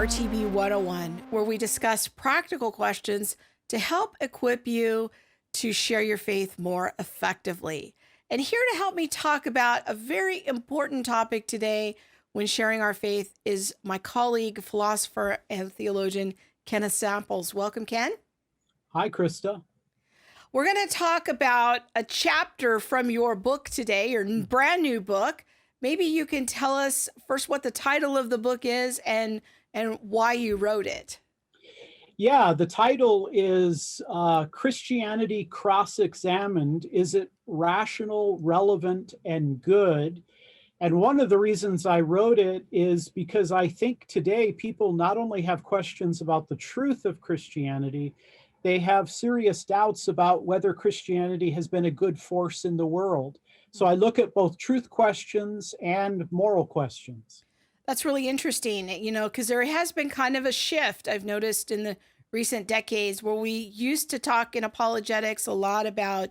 RTB 101, where we discuss practical questions to help equip you to share your faith more effectively. And here to help me talk about a very important topic today when sharing our faith is my colleague, philosopher, and theologian, Kenneth Samples. Welcome, Ken. Hi, Krista. We're going to talk about a chapter from your book today, your brand new book. Maybe you can tell us first what the title of the book is and why you wrote it. Yeah, the title is Christianity Crossexamined. Is it rational, relevant, and good? And one of the reasons I wrote it is because I think today people not only have questions about the truth of Christianity, they have serious doubts about whether Christianity has been a good force in the world. So I look at both truth questions and moral questions. That's really interesting, because there has been kind of a shift I've noticed in the recent decades where we used to talk in apologetics a lot about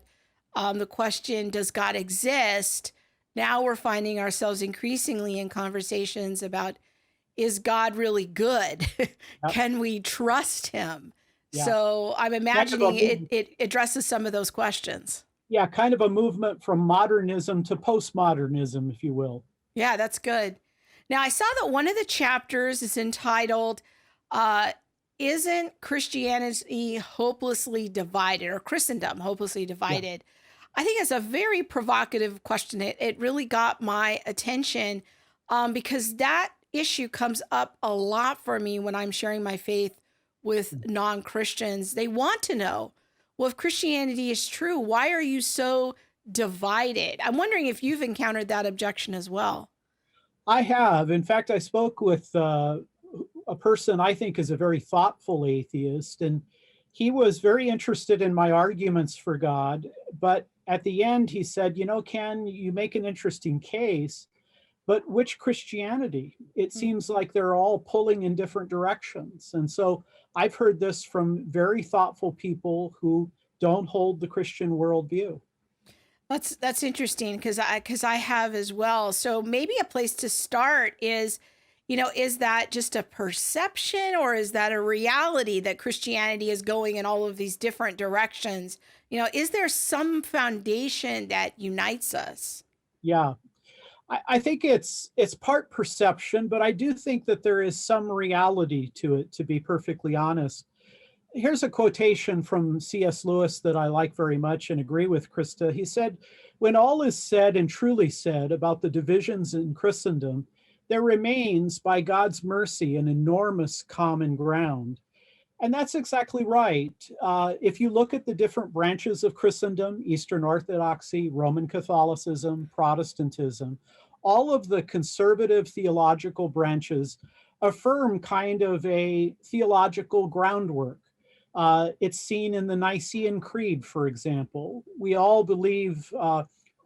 the question, does God exist? Now we're finding ourselves increasingly in conversations about, is God really good? Can we trust him? Yeah. So I'm imagining it addresses some of those questions. Yeah, kind of a movement from modernism to postmodernism, if you will. Yeah, that's good. Now, I saw that one of the chapters is entitled, Isn't Christianity Hopelessly Divided, or Christendom Hopelessly Divided? Yeah. I think it's a very provocative question. It really got my attention because that issue comes up a lot for me when I'm sharing my faith with non-Christians. They want to know, well, if Christianity is true, why are you so divided? I'm wondering if you've encountered that objection as well. I have. In fact, I spoke with a person I think is a very thoughtful atheist, and he was very interested in my arguments for God. But at the end, he said, Ken, you make an interesting case, but which Christianity? It seems like they're all pulling in different directions. And so I've heard this from very thoughtful people who don't hold the Christian worldview. That's interesting because I have as well. So maybe a place to start is, is that just a perception or is that a reality that Christianity is going in all of these different directions? Is there some foundation that unites us? Yeah, I think it's part perception, but I do think that there is some reality to it, to be perfectly honest. Here's a quotation from C.S. Lewis that I like very much and agree with, Krista. He said, when all is said and truly said about the divisions in Christendom, there remains, by God's mercy, an enormous common ground. And that's exactly right. If you look at the different branches of Christendom, Eastern Orthodoxy, Roman Catholicism, Protestantism, all of the conservative theological branches affirm kind of a theological groundwork. It's seen in the Nicene Creed, for example. We all believe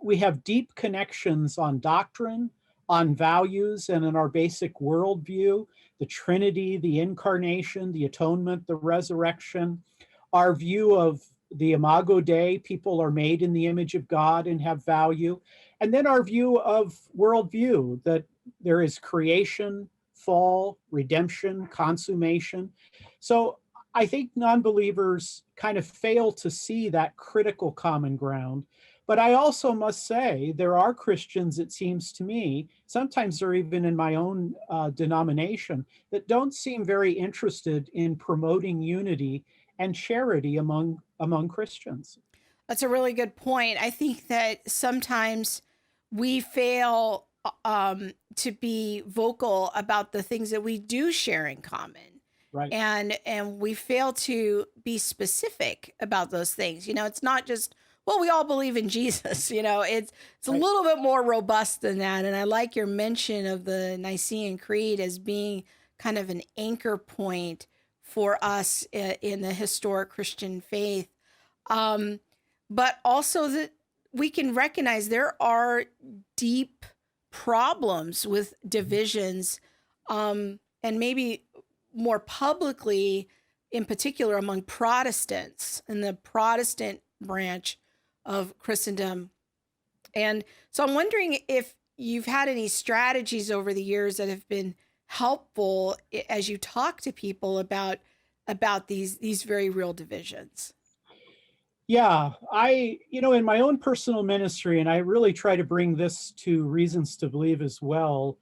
we have deep connections on doctrine, on values, and in our basic worldview, the Trinity, the Incarnation, the Atonement, the Resurrection, our view of the Imago Dei, people are made in the image of God and have value, and then our view of worldview, that there is creation, fall, redemption, consummation. So I think non-believers kind of fail to see that critical common ground. But I also must say there are Christians, it seems to me, sometimes they're even in my own denomination, that don't seem very interested in promoting unity and charity among Christians. That's a really good point. I think that sometimes we fail to be vocal about the things that we do share in common. Right. And we fail to be specific about those things. It's not just, well, we all believe in Jesus. It's a little bit more robust than that. And I like your mention of the Nicene Creed as being kind of an anchor point for us in the historic Christian faith. But also that we can recognize there are deep problems with divisions, and maybe more publicly, in particular among Protestants in the Protestant branch of Christendom. And so I'm wondering if you've had any strategies over the years that have been helpful as you talk to people about these very real divisions. Yeah, in my own personal ministry, and I really try to bring this to Reasons to Believe as well,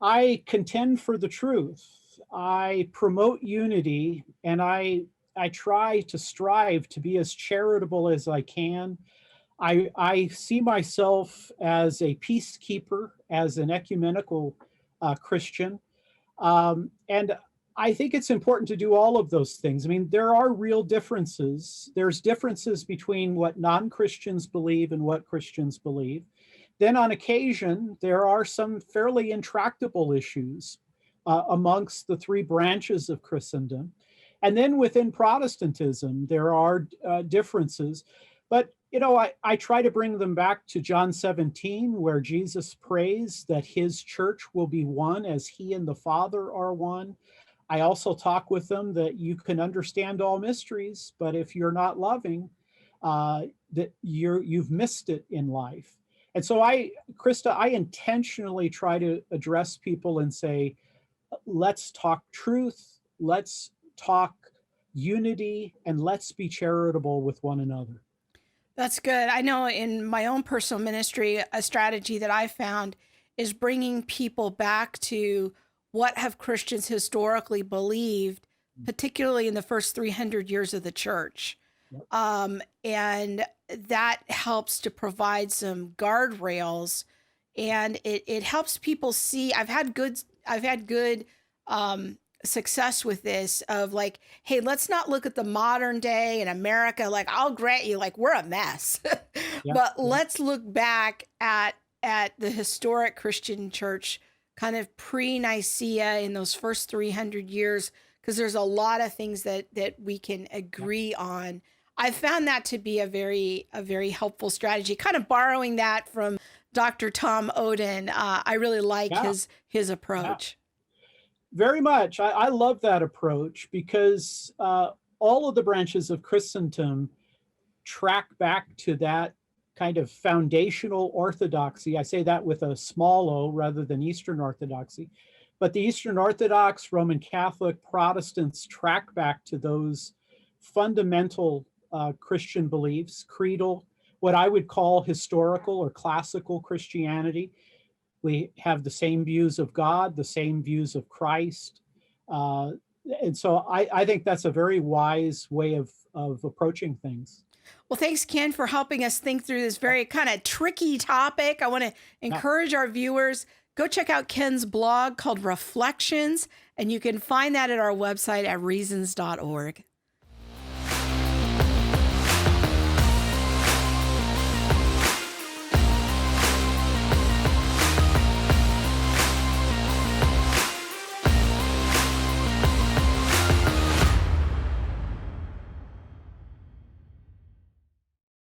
I contend for the truth. I promote unity, and I try to strive to be as charitable as I can. I see myself as a peacekeeper, as an ecumenical Christian. And I think it's important to do all of those things. I mean, there are real differences. There's differences between what non-Christians believe and what Christians believe. Then on occasion, there are some fairly intractable issues amongst the three branches of Christendom. And then within Protestantism, there are differences. But, I try to bring them back to John 17, where Jesus prays that his church will be one as he and the Father are one. I also talk with them that you can understand all mysteries, but if you're not loving, that you've missed it in life. And so Krista, I intentionally try to address people and say, let's talk truth, let's talk unity, and let's be charitable with one another. That's good. I know in my own personal ministry, a strategy that I found is bringing people back to what have Christians historically believed, particularly in the first 300 years of the church. And that helps to provide some guardrails, and it helps people see. I've had good success with this of like, hey, let's not look at the modern day in America. Like, I'll grant you, like, we're a mess, but let's look back at the historic Christian church, kind of pre-Nicaea in those first 300 years, because there's a lot of things that we can agree on. I found that to be a very helpful strategy, kind of borrowing that from Dr. Tom Oden. I really like his approach. Very much. I love that approach because all of the branches of Christendom track back to that kind of foundational orthodoxy. I say that with a small o rather than Eastern Orthodoxy. But the Eastern Orthodox, Roman Catholic, Protestants track back to those fundamental Christian beliefs, creedal, what I would call historical or classical Christianity. We have the same views of God, the same views of Christ. And so I think that's a very wise way of approaching things. Well, thanks, Ken, for helping us think through this very kind of tricky topic. I want to encourage our viewers, go check out Ken's blog called Reflections, and you can find that at our website at reasons.org.